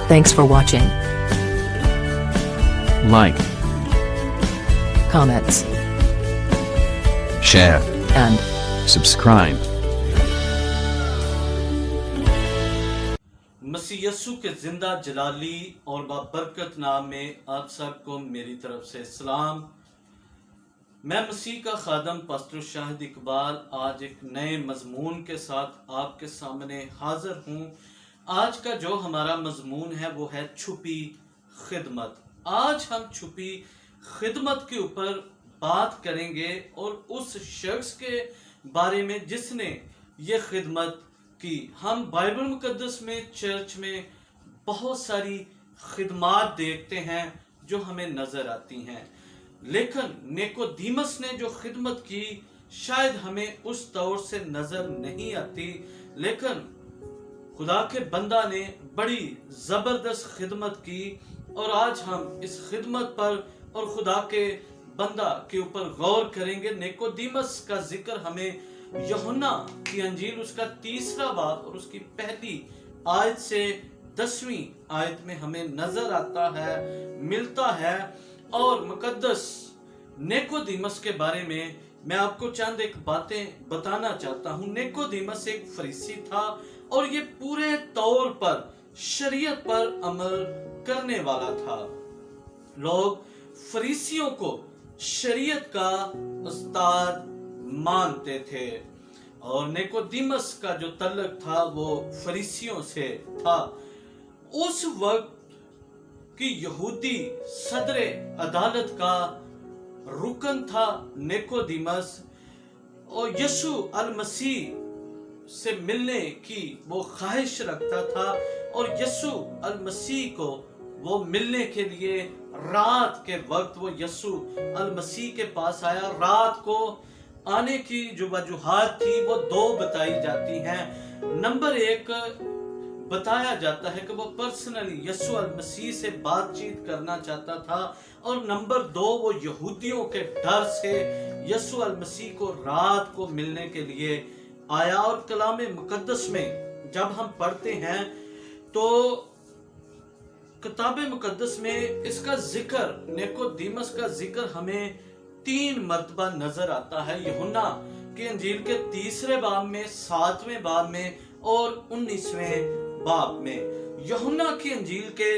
Thanks for watching. Like, Comments share, and subscribe. मसीह यस्सु के जिंदा जलाली और बाबरकत नाम में आप सबको मेरी तरफ से सलाम। मैं मसीह का खादम पास्टर शाहिद इकबाल आज एक नए मजमून के साथ आपके सामने हाजिर हूँ। आज का जो हमारा मजमून है वो है छुपी खिदमत। आज हम छुपी खिदमत के ऊपर बात करेंगे और उस शख्स के बारे में जिसने ये खिदमत की। हम बाइबल मुकद्दस में चर्च में बहुत सारी खिदमात देखते हैं जो हमें नज़र आती हैं, लेकिन निकोदेमुस ने जो खिदमत की शायद हमें उस तौर से नज़र नहीं आती, लेकिन खुदा के बंदा ने बड़ी ज़बरदस्त खिदमत की। और आज हम इस खिदमत पर और खुदा के बंदा के ऊपर गौर करेंगे। निकोदेमुस का जिक्र हमें यूहन्ना की अंजील उसका 3रा बाब और उसकी पहली आयत से 10वीं आयत में हमें नजर आता है, मिलता है। और मुकद्दस निकोदेमुस के बारे में मैं आपको चंद एक बातें बताना चाहता हूँ। निकोदेमुस एक फरीसी था और ये पूरे तौर पर शरीयत पर अमल करने वाला था। लोग फरीसियों को शरीयत का उस्ताद मानते थे और निकोदेमुस का जो तल्लक था वो फरीसियों से था। उस वक्त की यहूदी सदरे अदालत का रुकन था निकोदेमुस और यीशु अल मसीह से मिलने की वो ख्वाहिश रखता था और यीशु अल मसीह को वो मिलने के लिए रात के वक्त वो यीशु अल मसीह के पास आया। रात को आने की जो वजूहात थी वो 2 बताई जाती हैं। नंबर 1 बताया जाता है कि वो पर्सनली यीशु अल मसीह से बातचीत करना चाहता था और नंबर 2 वो यहूदियों के डर से यीशु अल मसीह को रात को मिलने के लिए आया। और कलाम मुकद्दस में जब हम पढ़ते हैं तो किताब मुकद्दस में इसका जिक्र निकोदेमुस का जिक्र हमें 3 मर्तबा नजर आता है। यूहन्ना की अंजील के 3रे बाब में, 7वें बाब में और 19वें बाब में। यूहन्ना की अंजील के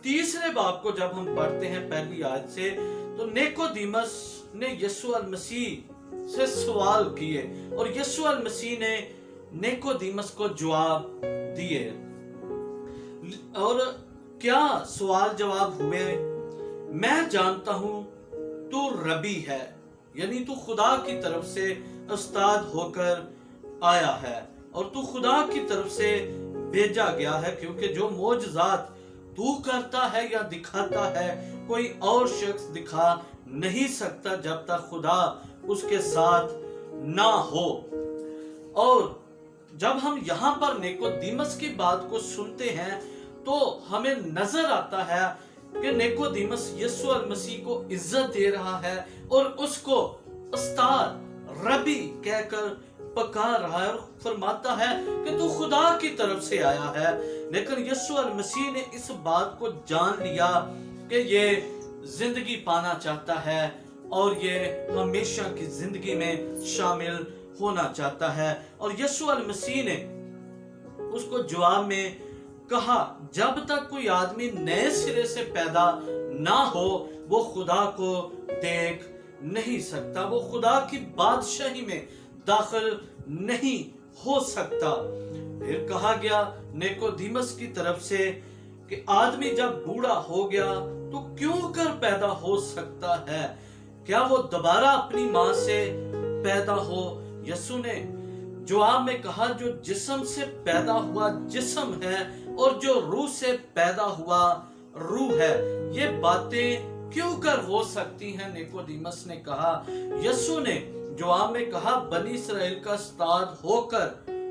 3रे बाब को जब हम पढ़ते हैं पहली आयत से, तो निकोदेमुस ने यीशु अल मसीह से सवाल किए और यीशु अल मसीह ने निकोदेमुस को जवाब दिए। और क्या सवाल जवाब हुए? मैं जानता हूं तू रबी है, यानी तू खुदा की तरफ से उस्ताद होकर आया है और तू खुदा की तरफ से भेजा गया है, क्योंकि जो मोजज़ात तू करता है या दिखाता है कोई और शख्स दिखा नहीं सकता जब तक खुदा उसके साथ ना हो। और जब हम यहाँ पर निकोदेमुस की बात को सुनते हैं तो हमें नजर आता है कि निकोदेमुस यीशु अल मसीह को इज्जत दे रहा है और उसको उस्ताद रबी कहकर पुकार रहा है और फरमाता है कि तू खुदा की तरफ से आया है। लेकिन यीशु अल मसीह ने इस बात को जान लिया कि ये जिंदगी पाना चाहता है और ये हमेशा की जिंदगी में शामिल होना चाहता है। और यीशु अल मसीह ने उसको जवाब में कहा, जब तक कोई आदमी नए सिरे से पैदा ना हो वो खुदा को देख नहीं सकता, वो खुदा की बादशाही में दाखिल नहीं हो सकता। फिर कहा गया निकोदेमुस की तरफ से कि आदमी जब बूढ़ा हो गया तो क्यों कर पैदा हो सकता है? क्या वो दोबारा अपनी मां से पैदा हो? यीशु ने जवाब में कहा, जो जिस्म से पैदा हुआ जिस्म है और जो रूह से पैदा हुआ रूह है, ये बातें क्यों कर हो सकती हैं? निकोदेमुस ने कहा। यीशु ने जवाब में कहा, बनी इस्राएल का उस्ताद होकर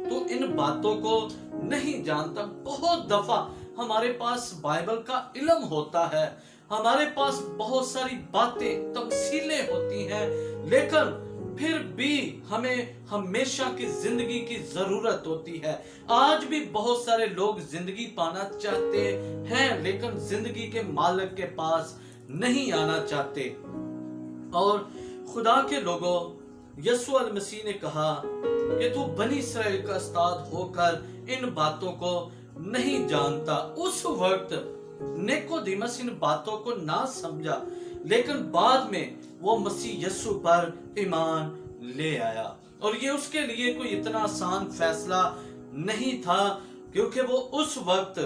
तो इन बातों को नहीं जानता। बहुत दफा हमारे पास बाइबल का इल्म होता है, हमारे पास बहुत सारी बातें तफसीलें होती हैं, लेकिन फिर भी हमें हमेशा की जिंदगी की जरूरत होती है। आज भी बहुत सारे लोग जिंदगी पाना चाहते हैं, लेकिन जिंदगी के मालिक के पास नहीं आना चाहते। और खुदा के लोगों, यीशु मसीह ने कहा कि तू बनी इस्राएल का उस्ताद होकर इन बातों को नहीं जानता। उस वक्त निकोदेमुस इन बातों को ना समझा, लेकिन बाद में वो मसीह यीशु पर ईमान ले आया। और ये उसके लिए कोई इतना आसान फैसला नहीं था, क्योंकि वो उस वक्त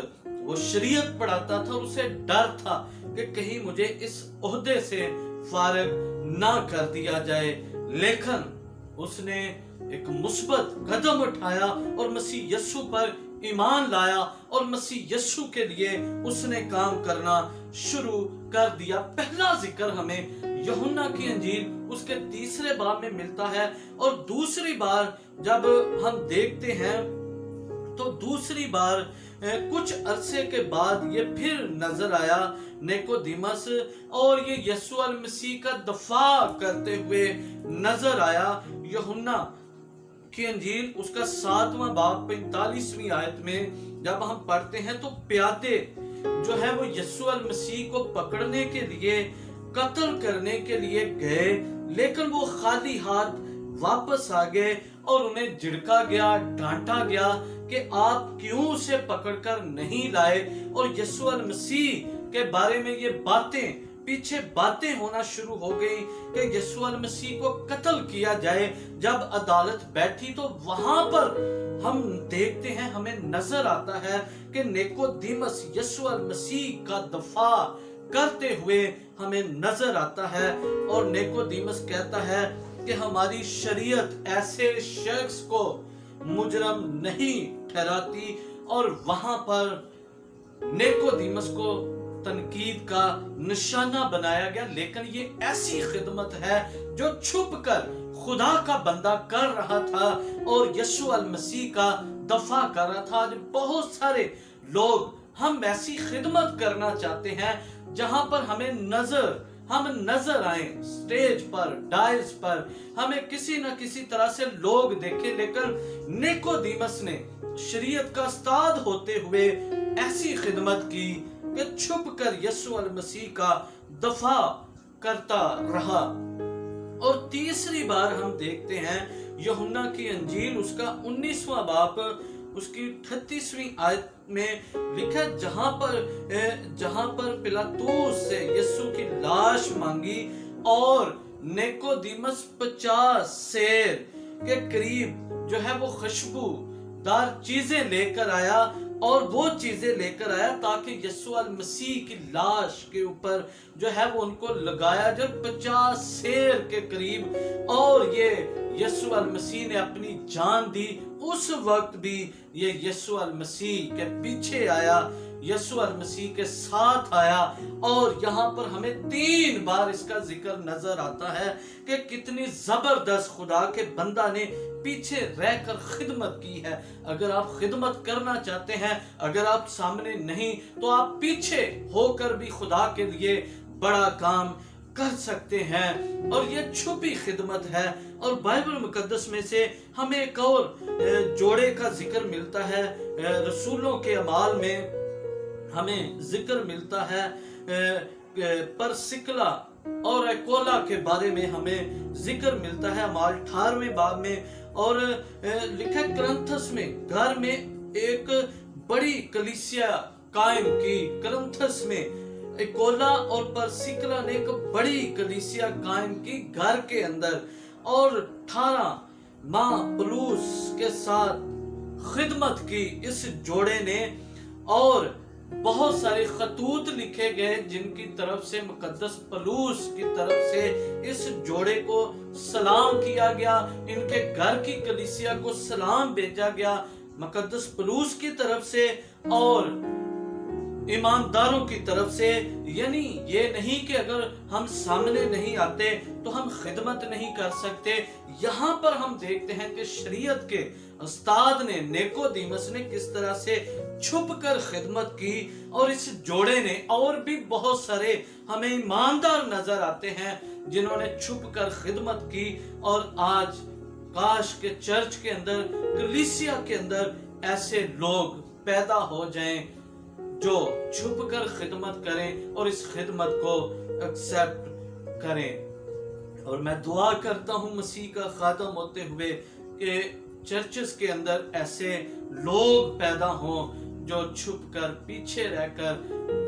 वो शरीयत पढ़ाता था और उसे डर था कि कहीं मुझे इस ओहदे से फारिग ना कर दिया जाए। लेकिन उसने एक मुस्बत कदम उठाया और मसीह यीशु पर ईमान लाया और मसीह यीशु के लिए उसने काम करना शुरू कर दिया। पहला जिक्र हमें यूहन्ना की अंजील उसके 3 बाब में मिलता है। और दूसरी बार जब हम देखते हैं तो दूसरी बार कुछ अरसे के बाद ये फिर नजर आया निकोदेमुस, और ये यीशु मसीह का दफा करते हुए नजर आया। यूहन्ना की अंजील उसका 7वां बाब 45वीं आयत में जब हम पढ़ते हैं तो प्यादे जो है वो यीशु मसीह को पकड़ने के लिए, कत्ल करने के लिए गए, लेकिन वो खाली हाथ वापस आ गए और उन्हें झिड़का गया, डांटा गया कि आप क्यों उसे पकड़कर नहीं लाए। और यीशु मसीह के बारे में ये बातें पीछे बातें होना शुरू हो गई कि यीशु मसीह को कत्ल किया जाए। जब अदालत बैठी तो वहां पर हम देखते हैं, हमें नजर आता है कि निकोदेमुस यीशु मसीह का दफा करते हुए हमें नजर आता है। और निकोदेमुस कहता है कि हमारी शरीयत ऐसे शख्स को मुजरम नहीं ठहराती। और वहां पर निकोदेमुस को तनकीद का निशाना बनाया गया। लेकिन ये ऐसी खिदमत है जो छुप कर खुदा का बंदा कर रहा था और यीशु मसीह का दफा कर रहा था। आज बहुत सारे लोग हम ऐसी खिदमत करना चाहते हैं जहां पर हम नजर आए, स्टेज पर, डायस पर, हमें किसी न किसी तरह से लोग देखें। लेकिन निकोदेमुस ने शरीयत का उस्ताद होते हुए ऐसी खिदमत की कि छुप कर यीशु मसीह का दफा करता रहा। और तीसरी बार हम देखते हैं यूहन्ना की अंजील उसका 19वां बाब उसकी 38वीं आयत में लिखा, जहां पर पिलातुस से यीशु की लाश मांगी और निकोदेमुस 50 सेर के करीब जो है वो खुशबूदार चीजें लेकर आया। और वो चीजें लेकर आया ताकि यीशु मसीह की लाश के ऊपर जो है वो उनको लगाया जाए 50 सेर के करीब। और ये यीशु मसीह ने अपनी जान दी। उस वक्त भी ये यीशु मसीह के पीछे आया, यीशु मसीह के साथ आया। और यहाँ पर हमें 3 बार इसका जिक्र नजर आता है कि कितनी जबरदस्त खुदा के बंदा ने पीछे रहकर खिदमत की है। अगर आप खिदमत करना चाहते हैं, अगर आप सामने नहीं तो आप पीछे होकर भी खुदा के लिए बड़ा काम कर सकते हैं। और ये छुपी खिदमत है। और बाइबल मुकद्दस में से हमें एक और जोड़े का जिक्र मिलता है। रसूलों के अमाल में हमें जिक्र मिलता है परसिकला और एकोला के बारे में हमें जिक्र मिलता है अमाल 18वें बाब में। और लिखा करंथस में घर में एक बड़ी कलीसिया कायम की। करंथस में एकोला और परसिकला ने एक बड़ी कलीसिया कायम की घर के अंदर। और 18 माह पौलुस के साथ खिदमत की इस जोड़े ने। और बहुत सारे खतूत लिखे गए जिनकी तरफ से मुकद्दस पौलुस की तरफ से इस जोड़े को सलाम किया गया। इनके घर की कलीसिया को सलाम भेजा गया मुकद्दस पौलुस की तरफ से और ईमानदारों की तरफ से। यानी ये नहीं कि अगर हम सामने नहीं आते तो हम खिदमत नहीं कर सकते। यहाँ पर हम देखते हैं कि शरीयत के उस्ताद ने निकोदेमुस ने किस तरह से छुप कर खिदमत की। और इस जोड़े ने और भी बहुत सारे हमें ईमानदार नजर आते हैं जिन्होंने छुप कर खिदमत की, और आज काश के चर्च के अंदर, कलीसिया के अंदर ऐसे लोग पैदा हो जाएं जो छुप कर खिदमत करें और इस खिदमत को एक्सेप्ट करें। और मैं दुआ करता हूं मसीह का खात्म होते हुए कि चर्चेस के अंदर ऐसे लोग पैदा हों जो छुप कर, पीछे रहकर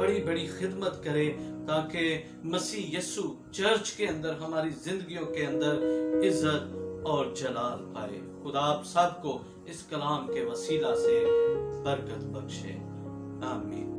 बड़ी बड़ी खिदमत करें, ताकि मसीह यीशु चर्च के अंदर, हमारी जिंदगियों के अंदर इज्जत और जलाल पाए। खुदा आप सबको इस कलाम के वसीला से बरकत बख्शे। आमीन।